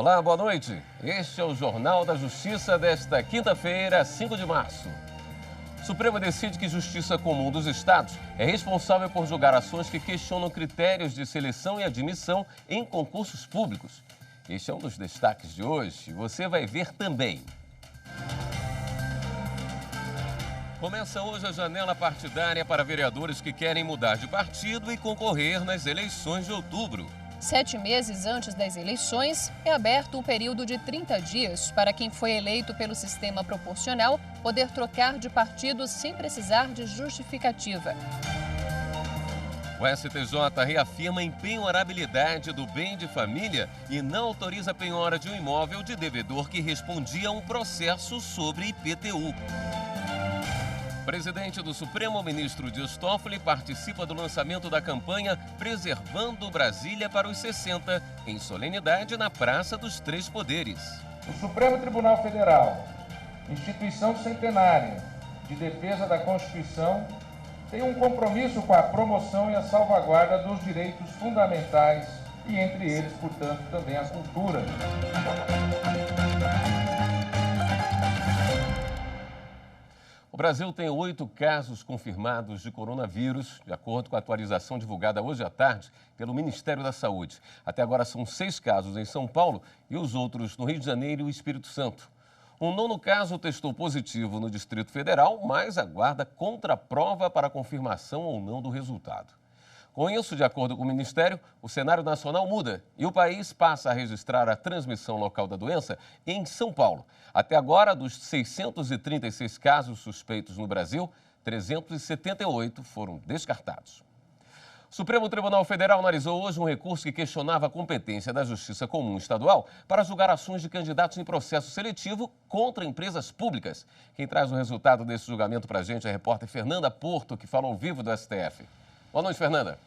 Olá, boa noite. Este é o Jornal da Justiça desta quinta-feira, 5 de março. O Supremo decide que Justiça Comum dos Estados é responsável por julgar ações que questionam critérios de seleção e admissão em concursos públicos. Este é um dos destaques de hoje. Você vai ver também. Começa hoje a janela partidária para vereadores que querem mudar de partido e concorrer nas eleições de outubro. 7 meses antes das eleições, é aberto um período de 30 dias para quem foi eleito pelo sistema proporcional poder trocar de partido sem precisar de justificativa. O STJ reafirma a empenhorabilidade do bem de família e não autoriza a penhora de um imóvel de devedor que respondia a um processo sobre IPTU. O presidente do Supremo, ministro Dias Toffoli, participa do lançamento da campanha Preservando Brasília para os 60, em solenidade na Praça dos Três Poderes. O Supremo Tribunal Federal, instituição centenária de defesa da Constituição, tem um compromisso com a promoção e a salvaguarda dos direitos fundamentais e, entre eles, portanto, também a cultura. O Brasil tem 8 casos confirmados de coronavírus, de acordo com a atualização divulgada hoje à tarde pelo Ministério da Saúde. Até agora são 6 casos em São Paulo e os outros no Rio de Janeiro e Espírito Santo. Um 9º caso testou positivo no Distrito Federal, mas aguarda contraprova para confirmação ou não do resultado. Com isso, de acordo com o Ministério, o cenário nacional muda e o país passa a registrar a transmissão local da doença em São Paulo. Até agora, dos 636 casos suspeitos no Brasil, 378 foram descartados. O Supremo Tribunal Federal analisou hoje um recurso que questionava a competência da Justiça Comum Estadual para julgar ações de candidatos em processo seletivo contra empresas públicas. Quem traz o resultado desse julgamento para a gente é a repórter Fernanda Porto, que fala ao vivo do STF. Boa noite, Fernanda.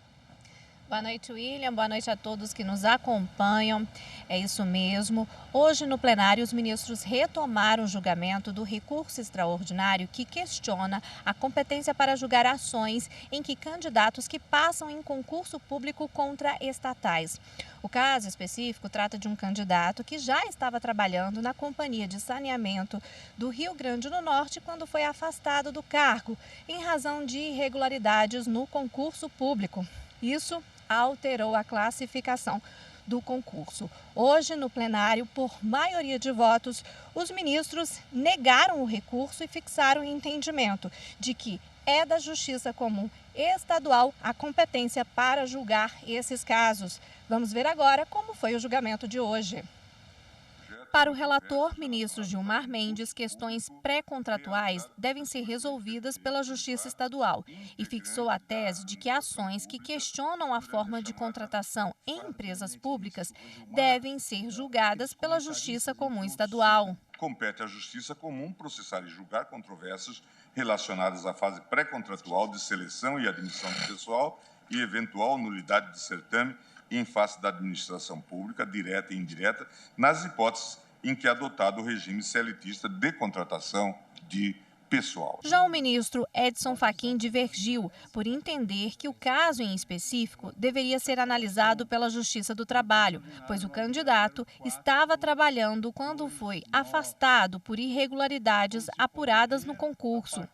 Boa noite, William. Boa noite a todos que nos acompanham. É isso mesmo. Hoje, no plenário, os ministros retomaram o julgamento do recurso extraordinário que questiona a competência para julgar ações em que candidatos que passam em concurso público contra estatais. O caso específico trata de um candidato que já estava trabalhando na Companhia de Saneamento do Rio Grande do Norte quando foi afastado do cargo, em razão de irregularidades no concurso público. Isso alterou a classificação do concurso. Hoje, no plenário, por maioria de votos, os ministros negaram o recurso e fixaram o entendimento de que é da Justiça Comum Estadual a competência para julgar esses casos. Vamos ver agora como foi o julgamento de hoje. Para o relator, ministro Gilmar Mendes, questões pré-contratuais devem ser resolvidas pela Justiça Estadual e fixou a tese de que ações que questionam a forma de contratação em empresas públicas devem ser julgadas pela Justiça Comum Estadual. Compete à Justiça Comum processar e julgar controvérsias relacionadas à fase pré-contratual de seleção e admissão de pessoal e eventual nulidade de certame em face da administração pública, direta e indireta, nas hipóteses em que é adotado o regime seletista de contratação de pessoal. Já o ministro Edson Fachin divergiu por entender que o caso em específico deveria ser analisado pela Justiça do Trabalho, pois o candidato estava trabalhando quando foi afastado por irregularidades apuradas no concurso.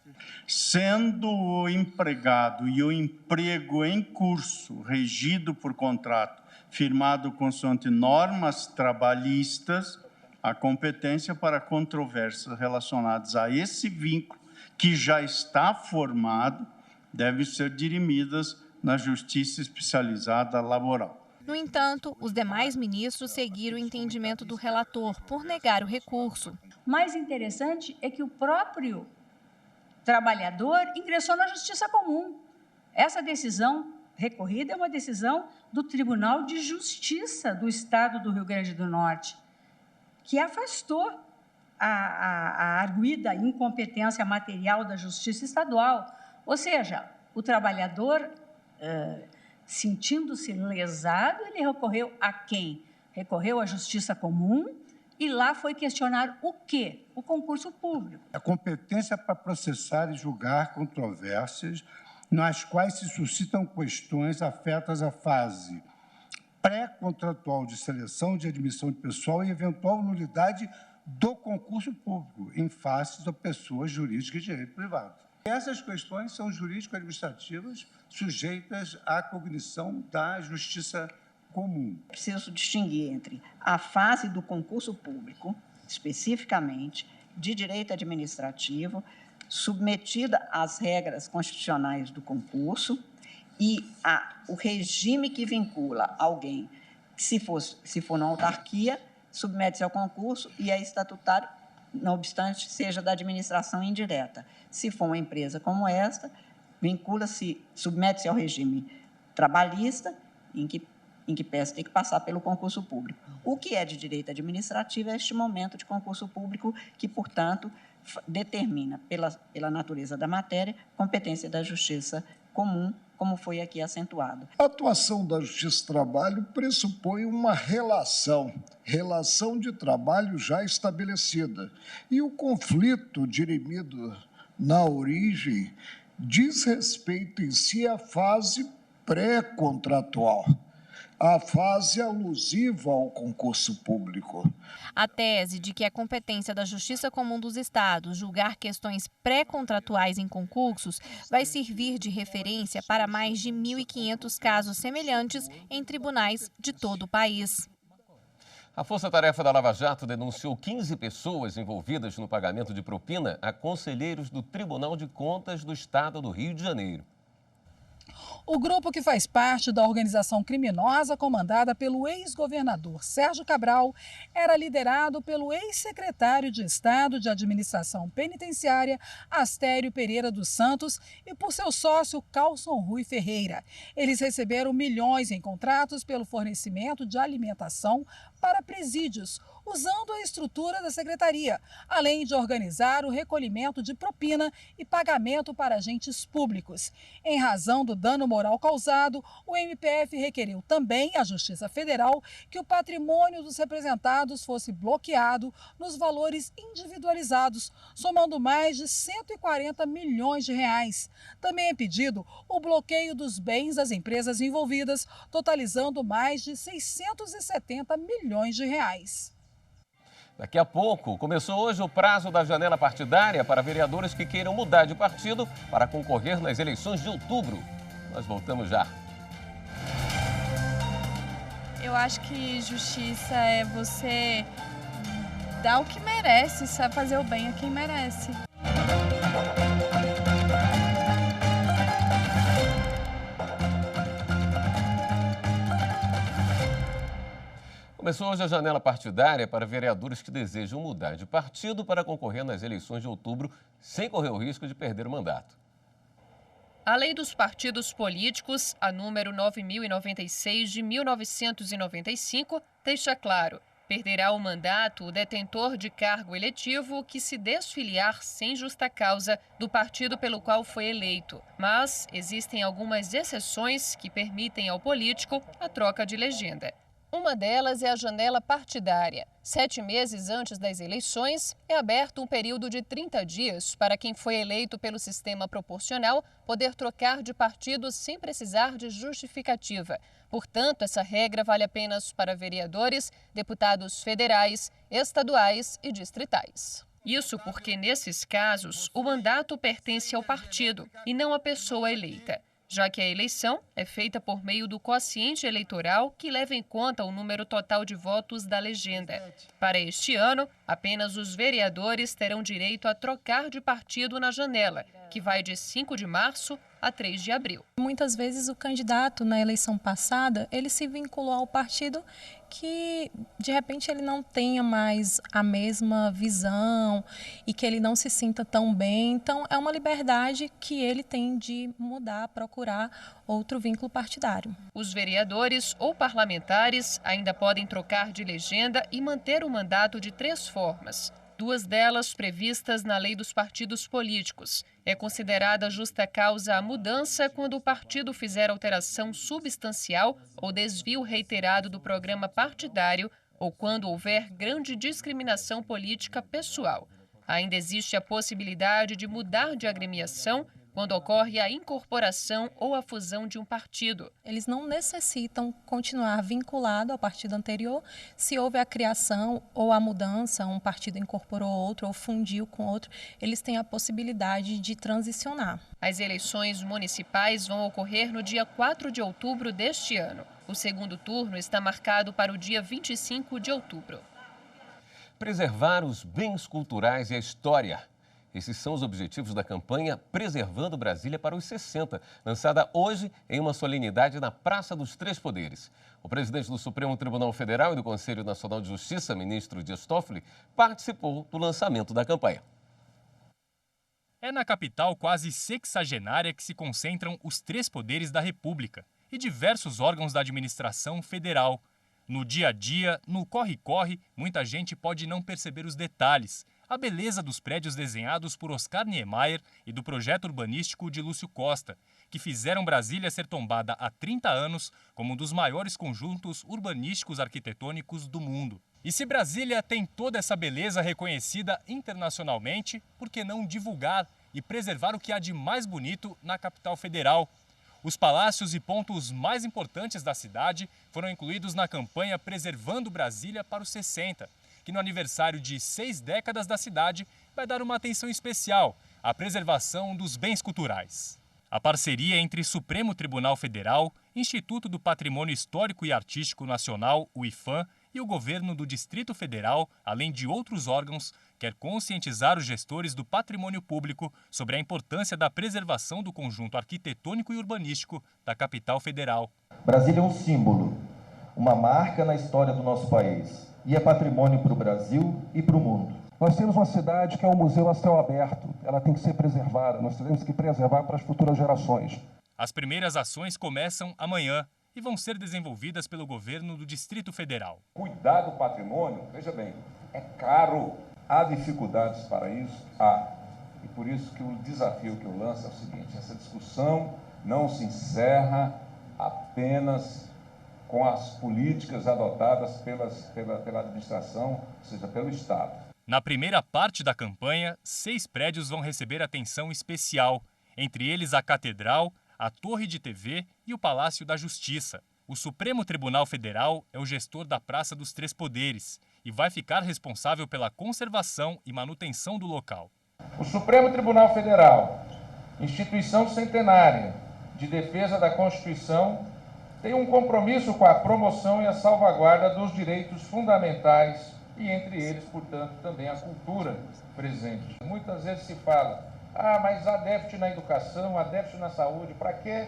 Sendo o empregado e o emprego em curso regido por contrato firmado consoante normas trabalhistas, a competência para controvérsias relacionadas a esse vínculo que já está formado deve ser dirimidas na Justiça Especializada Laboral. No entanto, os demais ministros seguiram o entendimento do relator por negar o recurso. O mais interessante é que o próprio trabalhador ingressou na Justiça Comum. Essa decisão recorrida é uma decisão do Tribunal de Justiça do Estado do Rio Grande do Norte, que afastou a arguida incompetência material da Justiça Estadual. Ou seja, o trabalhador, sentindo-se lesado, ele recorreu a quem? Recorreu à Justiça Comum e lá foi questionar o quê? O concurso público. A competência para processar e julgar controvérsias nas quais se suscitam questões afetas à fase pré-contratual de seleção de admissão de pessoal e eventual nulidade do concurso público em face da pessoa jurídica de direito privado. Essas questões são jurídico-administrativas sujeitas à cognição da justiça comum. Preciso distinguir entre a fase do concurso público, especificamente, de direito administrativo, submetida às regras constitucionais do concurso, e o regime que vincula alguém, que se for na autarquia, submete-se ao concurso e é estatutário, não obstante seja da administração indireta. Se for uma empresa como esta, submete-se ao regime trabalhista, em que peça tem que passar pelo concurso público. O que é de direito administrativo é este momento de concurso público que, portanto, determina, pela natureza da matéria, competência da justiça comum, como foi aqui acentuado. A atuação da Justiça do Trabalho pressupõe uma relação de trabalho já estabelecida. E o conflito dirimido na origem diz respeito em si à fase pré-contratual, a fase alusiva ao concurso público. A tese de que é competência da Justiça Comum dos Estados julgar questões pré-contratuais em concursos vai servir de referência para mais de 1.500 casos semelhantes em tribunais de todo o país. A Força Tarefa da Lava Jato denunciou 15 pessoas envolvidas no pagamento de propina a conselheiros do Tribunal de Contas do Estado do Rio de Janeiro. O grupo, que faz parte da organização criminosa comandada pelo ex-governador Sérgio Cabral, era liderado pelo ex-secretário de Estado de Administração Penitenciária, Astério Pereira dos Santos, e por seu sócio, Calson Rui Ferreira. Eles receberam milhões em contratos pelo fornecimento de alimentação para presídios, usando a estrutura da secretaria, além de organizar o recolhimento de propina e pagamento para agentes públicos. Em razão do dano moral causado, o MPF requeriu também à Justiça Federal que o patrimônio dos representados fosse bloqueado nos valores individualizados, somando mais de 140 milhões de reais. Também é pedido o bloqueio dos bens das empresas envolvidas, totalizando mais de 670 milhões de reais. Daqui a pouco, começou hoje o prazo da janela partidária para vereadores que queiram mudar de partido para concorrer nas eleições de outubro. Nós voltamos já. Eu acho que justiça é você dar o que merece, sabe, fazer o bem a quem merece. Começou hoje a janela partidária para vereadores que desejam mudar de partido para concorrer nas eleições de outubro sem correr o risco de perder o mandato. A Lei dos Partidos Políticos, a número 9.096 de 1995, deixa claro: perderá o mandato o detentor de cargo eletivo que se desfiliar sem justa causa do partido pelo qual foi eleito. Mas existem algumas exceções que permitem ao político a troca de legenda. Uma delas é a janela partidária. 7 meses antes das eleições, é aberto um período de 30 dias para quem foi eleito pelo sistema proporcional poder trocar de partido sem precisar de justificativa. Portanto, essa regra vale apenas para vereadores, deputados federais, estaduais e distritais. Isso porque, nesses casos, o mandato pertence ao partido e não à pessoa eleita, já que a eleição é feita por meio do quociente eleitoral que leva em conta o número total de votos da legenda. Para este ano, apenas os vereadores terão direito a trocar de partido na janela, que vai de 5 de março a 3 de abril. Muitas vezes o candidato na eleição passada, ele se vinculou ao partido que de repente ele não tenha mais a mesma visão e que ele não se sinta tão bem. Então é uma liberdade que ele tem de mudar, procurar outro vínculo partidário. Os vereadores ou parlamentares ainda podem trocar de legenda e manter o mandato de 3 formas. 2 delas previstas na Lei dos Partidos Políticos. É considerada justa causa a mudança quando o partido fizer alteração substancial ou desvio reiterado do programa partidário ou quando houver grande discriminação política pessoal. Ainda existe a possibilidade de mudar de agremiação quando ocorre a incorporação ou a fusão de um partido. Eles não necessitam continuar vinculado ao partido anterior se houve a criação ou a mudança, um partido incorporou outro ou fundiu com outro, eles têm a possibilidade de transicionar. As eleições municipais vão ocorrer no dia 4 de outubro deste ano. O segundo turno está marcado para o dia 25 de outubro. Preservar os bens culturais e a história. Esses são os objetivos da campanha Preservando Brasília para os 60, lançada hoje em uma solenidade na Praça dos Três Poderes. O presidente do Supremo Tribunal Federal e do Conselho Nacional de Justiça, ministro Dias Toffoli, participou do lançamento da campanha. É na capital quase sexagenária que se concentram os três poderes da República e diversos órgãos da administração federal. No dia a dia, no corre-corre, muita gente pode não perceber os detalhes, a beleza dos prédios desenhados por Oscar Niemeyer e do projeto urbanístico de Lúcio Costa, que fizeram Brasília ser tombada há 30 anos como um dos maiores conjuntos urbanísticos arquitetônicos do mundo. E se Brasília tem toda essa beleza reconhecida internacionalmente, por que não divulgar e preservar o que há de mais bonito na capital federal? Os palácios e pontos mais importantes da cidade foram incluídos na campanha Preservando Brasília para os 60, que no aniversário de 6 décadas da cidade vai dar uma atenção especial à preservação dos bens culturais. A parceria entre Supremo Tribunal Federal, Instituto do Patrimônio Histórico e Artístico Nacional, o IPHAN, e o governo do Distrito Federal, além de outros órgãos, quer conscientizar os gestores do patrimônio público sobre a importância da preservação do conjunto arquitetônico e urbanístico da capital federal. Brasília é um símbolo, uma marca na história do nosso país e é patrimônio para o Brasil e para o mundo. Nós temos uma cidade que é um museu a céu aberto, ela tem que ser preservada, nós temos que preservar para as futuras gerações. As primeiras ações começam amanhã e vão ser desenvolvidas pelo governo do Distrito Federal. Cuidar do patrimônio, veja bem, é caro. Há dificuldades para isso? Há. E por isso que o desafio que eu lanço é o seguinte: essa discussão não se encerra apenas com as políticas adotadas pela administração, ou seja, pelo Estado. Na primeira parte da campanha, 6 prédios vão receber atenção especial, entre eles a Catedral, a Torre de TV e o Palácio da Justiça. O Supremo Tribunal Federal é o gestor da Praça dos Três Poderes e vai ficar responsável pela conservação e manutenção do local. O Supremo Tribunal Federal, instituição centenária de defesa da Constituição, tem um compromisso com a promoção e a salvaguarda dos direitos fundamentais e, entre eles, portanto, também a cultura presente. Muitas vezes se fala, mas há déficit na educação, há déficit na saúde, para que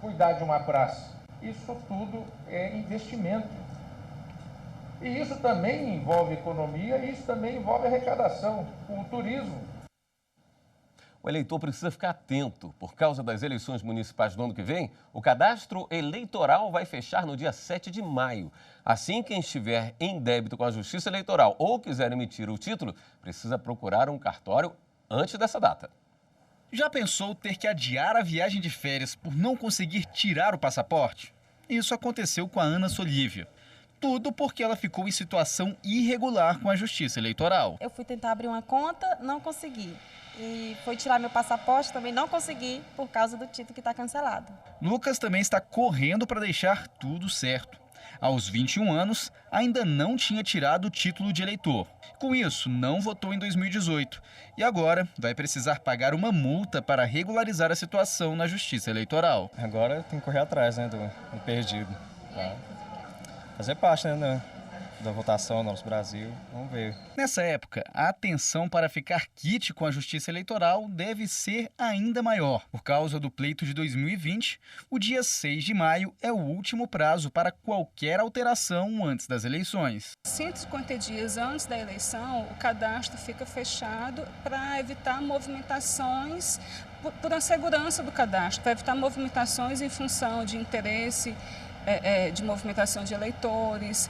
cuidar de uma praça? Isso tudo é investimento. E isso também envolve economia, e isso também envolve arrecadação, o turismo. O eleitor precisa ficar atento. Por causa das eleições municipais do ano que vem, o cadastro eleitoral vai fechar no dia 7 de maio. Assim, quem estiver em débito com a Justiça Eleitoral ou quiser emitir o título, precisa procurar um cartório antes dessa data. Já pensou ter que adiar a viagem de férias por não conseguir tirar o passaporte? Isso aconteceu com a Ana Solívia. Tudo porque ela ficou em situação irregular com a Justiça Eleitoral. Eu fui tentar abrir uma conta, não consegui. E foi tirar meu passaporte, também não consegui por causa do título que está cancelado. Lucas também está correndo para deixar tudo certo. Aos 21 anos, ainda não tinha tirado o título de eleitor. Com isso, não votou em 2018 e agora vai precisar pagar uma multa para regularizar a situação na Justiça Eleitoral. Agora tem que correr atrás, do perdido. Tá? Fazer parte, da votação no nosso Brasil, vamos ver. Nessa época, a atenção para ficar quite com a Justiça Eleitoral deve ser ainda maior. Por causa do pleito de 2020, o dia 6 de maio é o último prazo para qualquer alteração antes das eleições. 150 dias antes da eleição, o cadastro fica fechado para evitar movimentações, por a segurança do cadastro, para evitar movimentações em função de interesse de movimentação de eleitores,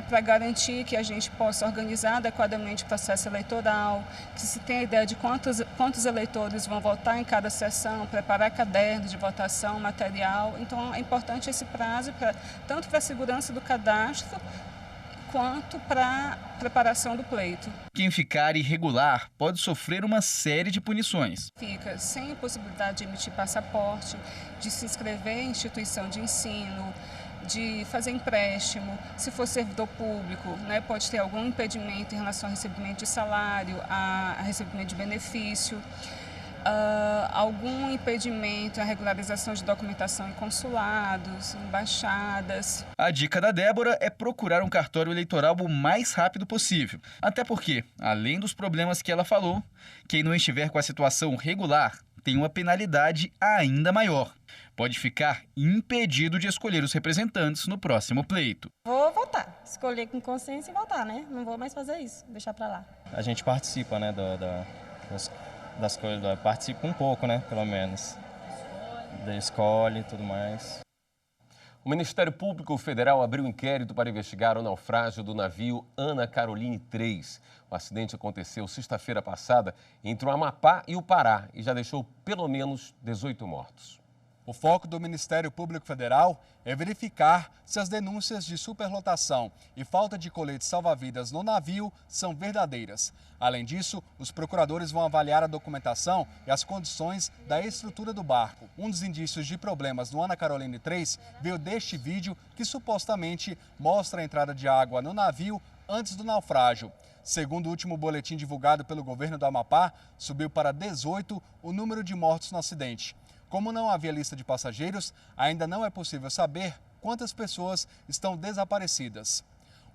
para garantir que a gente possa organizar adequadamente o processo eleitoral, que se tenha ideia de quantos eleitores vão votar em cada sessão, preparar cadernos de votação, material. Então, é importante esse prazo, tanto para a segurança do cadastro, quanto para a preparação do pleito. Quem ficar irregular pode sofrer uma série de punições. Fica sem possibilidade de emitir passaporte, de se inscrever em instituição de ensino, de fazer empréstimo, se for servidor público, né, pode ter algum impedimento em relação ao recebimento de salário, a recebimento de benefício, algum impedimento à regularização de documentação em consulados, embaixadas. A dica da Débora é procurar um cartório eleitoral o mais rápido possível. Até porque, além dos problemas que ela falou, quem não estiver com a situação regular tem uma penalidade ainda maior. Pode ficar impedido de escolher os representantes no próximo pleito. Vou votar, escolher com consciência e votar, né? Não vou mais fazer isso, deixar pra lá. A gente participa, né, das coisas, participa um pouco, né, pelo menos. Da escolhe e tudo mais. O Ministério Público Federal abriu inquérito para investigar o naufrágio do navio Ana Caroline 3. O acidente aconteceu sexta-feira passada entre o Amapá e o Pará e já deixou pelo menos 18 mortos. O foco do Ministério Público Federal é verificar se as denúncias de superlotação e falta de colete salva-vidas no navio são verdadeiras. Além disso, os procuradores vão avaliar a documentação e as condições da estrutura do barco. Um dos indícios de problemas no Ana Caroline 3 veio deste vídeo que supostamente mostra a entrada de água no navio antes do naufrágio. Segundo o último boletim divulgado pelo governo do Amapá, subiu para 18 o número de mortos no acidente. Como não havia lista de passageiros, ainda não é possível saber quantas pessoas estão desaparecidas.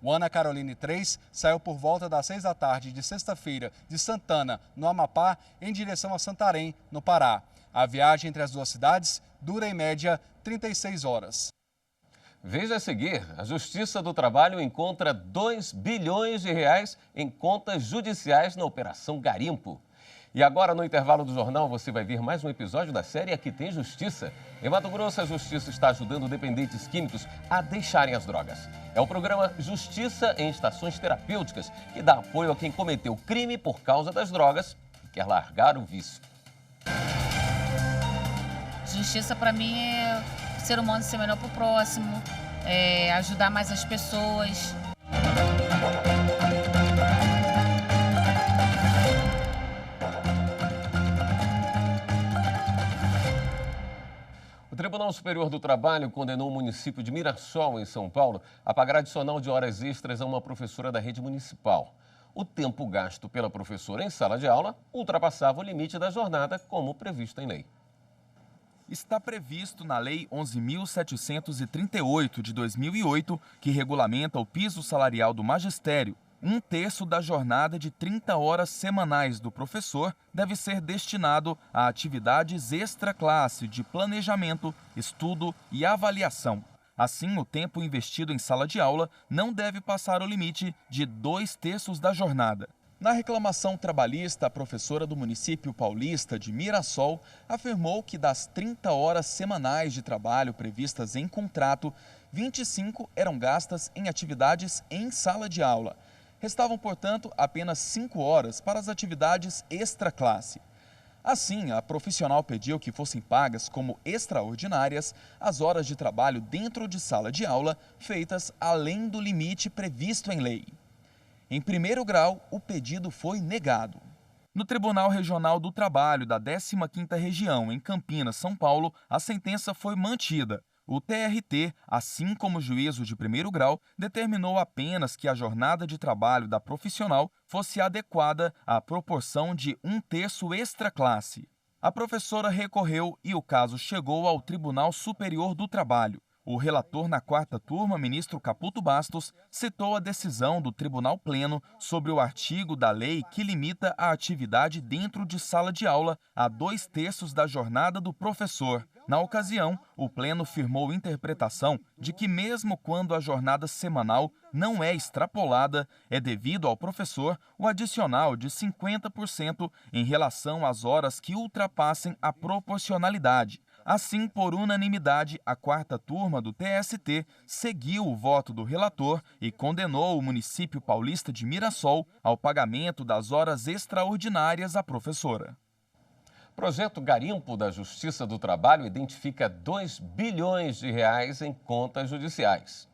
O Ana Caroline 3 saiu por volta das 6 da tarde de sexta-feira de Santana, no Amapá, em direção a Santarém, no Pará. A viagem entre as duas cidades dura em média 36 horas. Veja a seguir, a Justiça do Trabalho encontra 2 bilhões de reais em contas judiciais na Operação Garimpo. E agora, no intervalo do jornal, você vai ver mais um episódio da série Aqui Tem Justiça. Em Mato Grosso, a Justiça está ajudando dependentes químicos a deixarem as drogas. É o programa Justiça em Estações Terapêuticas, que dá apoio a quem cometeu crime por causa das drogas e quer largar o vício. Justiça, para mim, é o ser humano ser melhor para o próximo, ajudar mais as pessoas. O Tribunal Superior do Trabalho condenou o município de Mirassol, em São Paulo, a pagar adicional de horas extras a uma professora da rede municipal. O tempo gasto pela professora em sala de aula ultrapassava o limite da jornada, como previsto em lei. Está previsto na Lei 11.738 de 2008, que regulamenta o piso salarial do magistério. 1/3 da jornada de 30 horas semanais do professor deve ser destinado a atividades extra-classe de planejamento, estudo e avaliação. Assim, o tempo investido em sala de aula não deve passar o limite de 2/3 da jornada. Na reclamação trabalhista, a professora do município paulista de Mirassol afirmou que das 30 horas semanais de trabalho previstas em contrato, 25 eram gastas em atividades em sala de aula. Restavam, portanto, apenas 5 horas para as atividades extra-classe. Assim, a profissional pediu que fossem pagas como extraordinárias as horas de trabalho dentro de sala de aula feitas além do limite previsto em lei. Em primeiro grau, o pedido foi negado. No Tribunal Regional do Trabalho da 15ª Região, em Campinas, São Paulo, a sentença foi mantida. O TRT, assim como o juízo de primeiro grau, determinou apenas que a jornada de trabalho da profissional fosse adequada à proporção de 1/3 extra-classe. A professora recorreu e o caso chegou ao Tribunal Superior do Trabalho. O relator na 4ª turma, ministro Caputo Bastos, citou a decisão do Tribunal Pleno sobre o artigo da lei que limita a atividade dentro de sala de aula a 2/3 da jornada do professor. Na ocasião, o Pleno firmou interpretação de que mesmo quando a jornada semanal não é extrapolada, é devido ao professor o adicional de 50% em relação às horas que ultrapassem a proporcionalidade. Assim, por unanimidade, a 4ª turma do TST seguiu o voto do relator e condenou o município paulista de Mirassol ao pagamento das horas extraordinárias à professora. O projeto Garimpo da Justiça do Trabalho identifica 2 bilhões de reais em contas judiciais.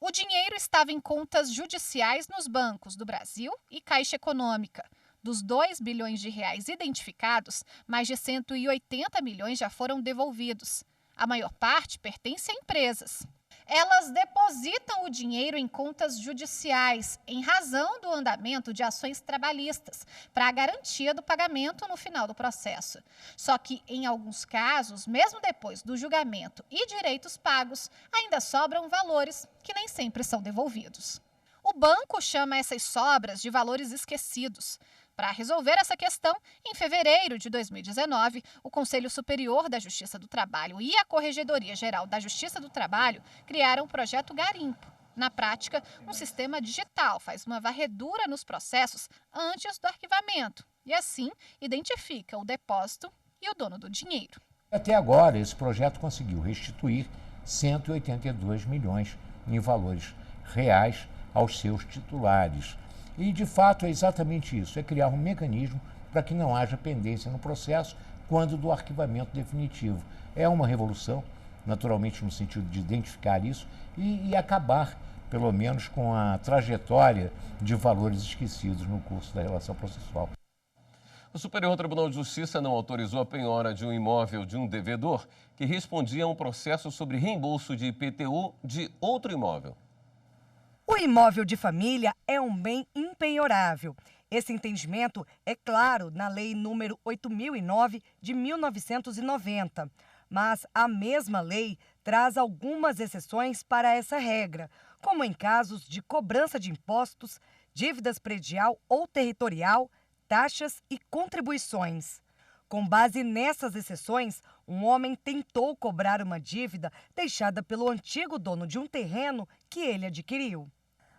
O dinheiro estava em contas judiciais nos bancos do Brasil e Caixa Econômica. Dos 2 bilhões de reais identificados, mais de 180 milhões já foram devolvidos. A maior parte pertence a empresas. Elas depositam o dinheiro em contas judiciais, em razão do andamento de ações trabalhistas, para a garantia do pagamento no final do processo. Só que, em alguns casos, mesmo depois do julgamento e direitos pagos, ainda sobram valores que nem sempre são devolvidos. O banco chama essas sobras de valores esquecidos. Para resolver essa questão, em fevereiro de 2019, o Conselho Superior da Justiça do Trabalho e a Corregedoria Geral da Justiça do Trabalho criaram o projeto Garimpo. Na prática, um sistema digital faz uma varredura nos processos antes do arquivamento e, assim, identifica o depósito e o dono do dinheiro. Até agora, esse projeto conseguiu restituir 182 milhões em valores reais aos seus titulares. E, de fato, é exatamente isso, é criar um mecanismo para que não haja pendência no processo quando do arquivamento definitivo. É uma revolução, naturalmente, no sentido de identificar isso e acabar, pelo menos, com a trajetória de valores esquecidos no curso da relação processual. O Superior Tribunal de Justiça não autorizou a penhora de um imóvel de um devedor que respondia a um processo sobre reembolso de IPTU de outro imóvel. O imóvel de família é um bem impenhorável. Esse entendimento é claro na Lei número 8.009 de 1990. Mas a mesma lei traz algumas exceções para essa regra, como em casos de cobrança de impostos, dívidas predial ou territorial, taxas e contribuições. Com base nessas exceções, um homem tentou cobrar uma dívida deixada pelo antigo dono de um terreno que ele adquiriu.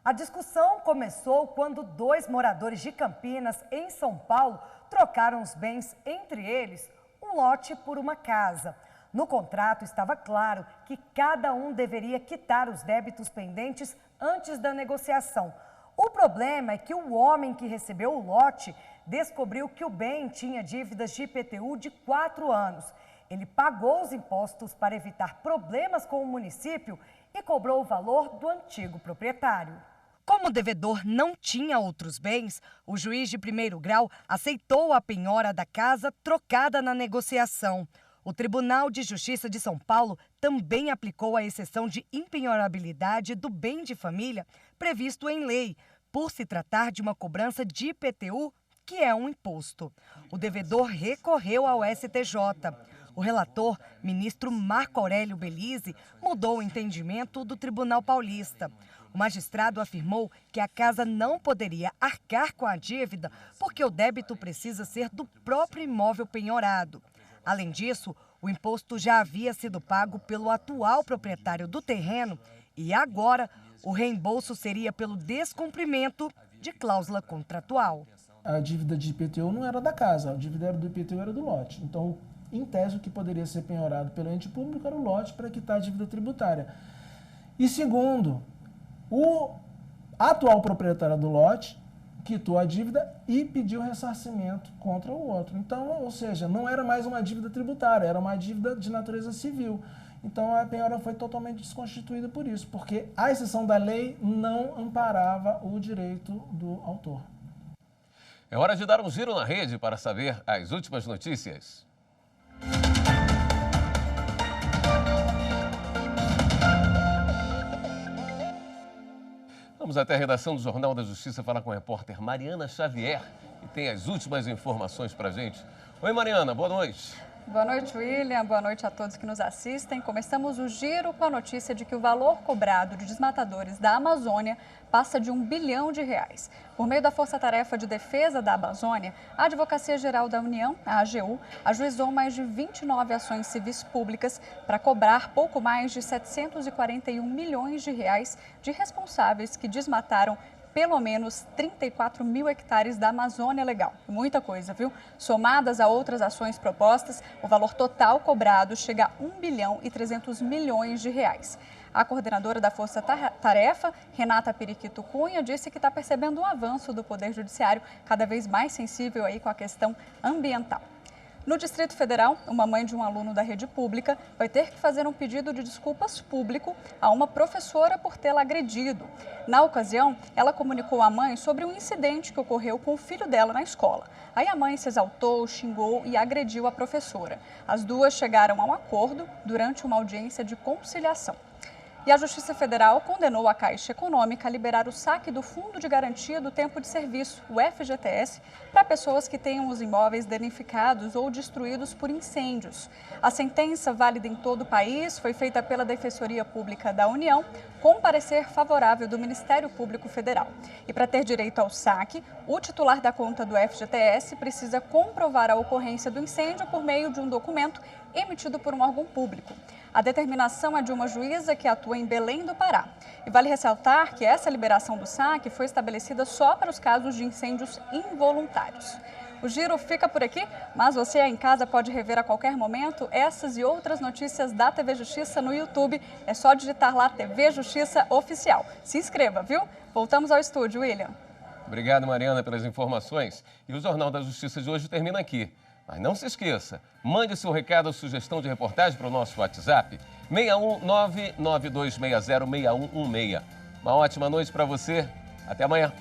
A discussão começou quando 2 moradores de Campinas, em São Paulo, trocaram os bens, entre eles, um lote por uma casa. No contrato estava claro que cada um deveria quitar os débitos pendentes antes da negociação. O problema é que o homem que recebeu o lote descobriu que o bem tinha dívidas de IPTU de 4 anos. Ele pagou os impostos para evitar problemas com o município e cobrou o valor do antigo proprietário. Como o devedor não tinha outros bens, o juiz de primeiro grau aceitou a penhora da casa trocada na negociação. O Tribunal de Justiça de São Paulo também aplicou a exceção de impenhorabilidade do bem de família previsto em lei, por se tratar de uma cobrança de IPTU, que é um imposto. O devedor recorreu ao STJ. O relator, ministro Marco Aurélio Belize, mudou o entendimento do Tribunal Paulista. O magistrado afirmou que a casa não poderia arcar com a dívida porque o débito precisa ser do próprio imóvel penhorado. Além disso, o imposto já havia sido pago pelo atual proprietário do terreno e agora o reembolso seria pelo descumprimento de cláusula contratual. A dívida de IPTU não era da casa, a dívida do IPTU era do lote. Então, em tese, o que poderia ser penhorado pelo ente público era o lote para quitar a dívida tributária. E segundo, o atual proprietário do lote quitou a dívida e pediu ressarcimento contra o outro. Então, ou seja, não era mais uma dívida tributária, era uma dívida de natureza civil. Então, a penhora foi totalmente desconstituída por isso, porque a exceção da lei não amparava o direito do autor. É hora de dar um giro na rede para saber as últimas notícias. Vamos até a redação do Jornal da Justiça falar com a repórter Mariana Xavier, que tem as últimas informações para a gente. Oi, Mariana, boa noite. Boa noite, William. Boa noite a todos que nos assistem. Começamos o giro com a notícia de que o valor cobrado de desmatadores da Amazônia passa de R$1 bilhão. Por meio da Força Tarefa de Defesa da Amazônia, a Advocacia Geral da União, a AGU, ajuizou mais de 29 ações civis públicas para cobrar pouco mais de R$741 milhões de responsáveis que desmataram pelo menos 34 mil hectares da Amazônia Legal. Muita coisa, viu? Somadas a outras ações propostas, o valor total cobrado chega a R$1 bilhão e 300 milhões. A coordenadora da Força Tarefa, Renata Periquito Cunha, disse que está percebendo um avanço do Poder Judiciário cada vez mais sensível aí com a questão ambiental. No Distrito Federal, uma mãe de um aluno da rede pública vai ter que fazer um pedido de desculpas público a uma professora por tê-la agredido. Na ocasião, ela comunicou à mãe sobre um incidente que ocorreu com o filho dela na escola. Aí a mãe se exaltou, xingou e agrediu a professora. As duas chegaram a um acordo durante uma audiência de conciliação. E a Justiça Federal condenou a Caixa Econômica a liberar o saque do Fundo de Garantia do Tempo de Serviço, o FGTS, para pessoas que tenham os imóveis danificados ou destruídos por incêndios. A sentença, válida em todo o país, foi feita pela Defensoria Pública da União, com parecer favorável do Ministério Público Federal. E para ter direito ao saque, o titular da conta do FGTS precisa comprovar a ocorrência do incêndio por meio de um documento emitido por um órgão público. A determinação é de uma juíza que atua em Belém do Pará. E vale ressaltar que essa liberação do saque foi estabelecida só para os casos de incêndios involuntários. O Giro fica por aqui, mas você aí em casa pode rever a qualquer momento essas e outras notícias da TV Justiça no YouTube. É só digitar lá TV Justiça Oficial. Se inscreva, viu? Voltamos ao estúdio, William. Obrigado, Mariana, pelas informações. E o Jornal da Justiça de hoje termina aqui. Mas não se esqueça, mande seu recado ou sugestão de reportagem para o nosso WhatsApp, 61992606116. Uma ótima noite para você. Até amanhã.